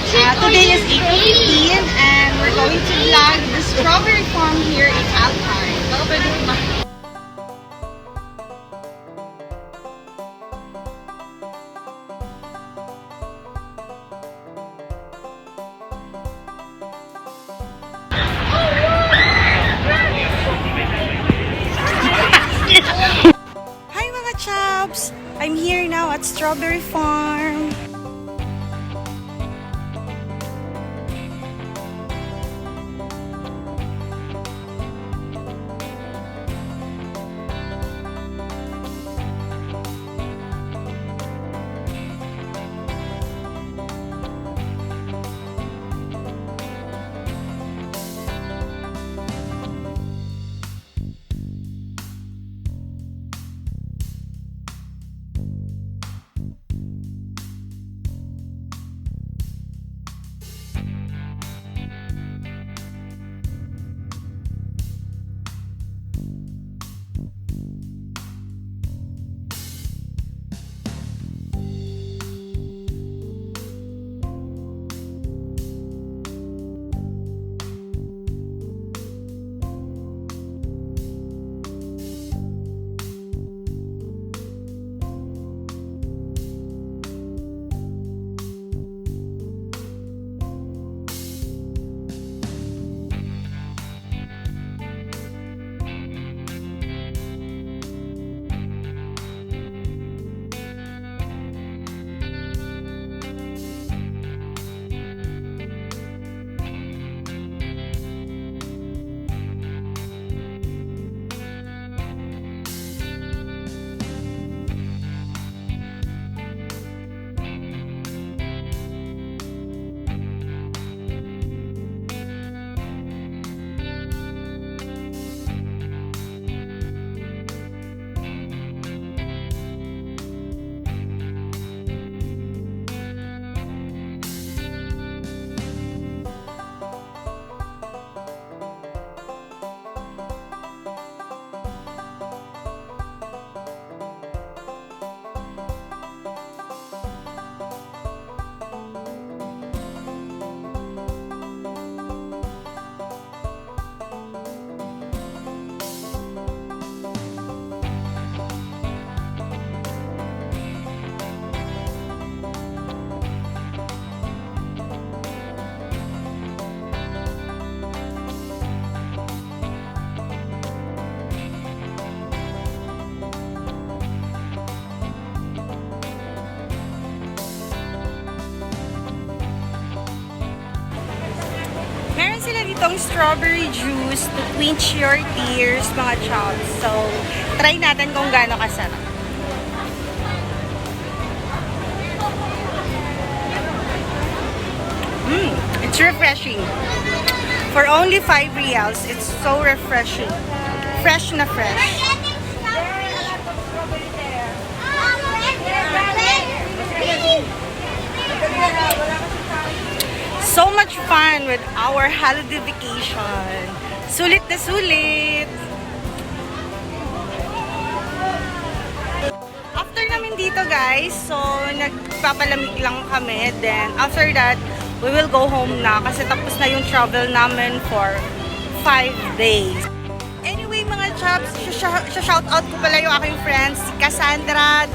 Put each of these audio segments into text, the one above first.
Today is April 15 and we're going to vlog the strawberry farm here in Alpine. Hi mga chops! I'm here now at Strawberry Farm. Meron sila ditong strawberry juice to quench your tears, mga chops. So, try natin kung gaano kasarap. It's refreshing. For only 5 reals, it's so refreshing. Fresh na fresh. So much fun with our holiday vacation. Sulit na sulit! After namin dito guys, so nagpapalamig lang kami. Then after that, we will go home na kasi tapos na yung travel namin for 5 days. Anyway mga chops, shout out ko pala yung aking friends, si Cassandra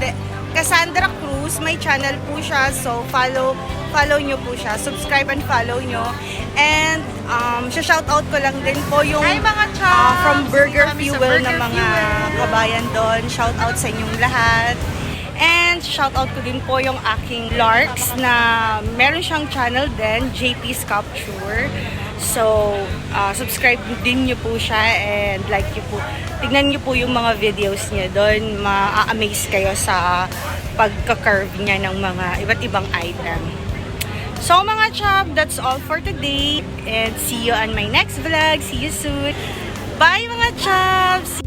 Cruz. May channel po siya, so follow nyo po siya. Subscribe and follow nyo. And shout out ko lang din po yung from Burger Fuel na mga kabayan doon. Shout out sa inyong lahat. And shout out ko din po yung aking Larks na meron siyang channel din, JP's Capture. So, subscribe din nyo po siya and like nyo po. Tignan nyo po yung mga videos niya doon. Ma-amaze kayo sa pagka-curve niya ng mga iba't ibang item. So mga chop, that's all for today. And see you on my next vlog. See you soon. Bye mga chops!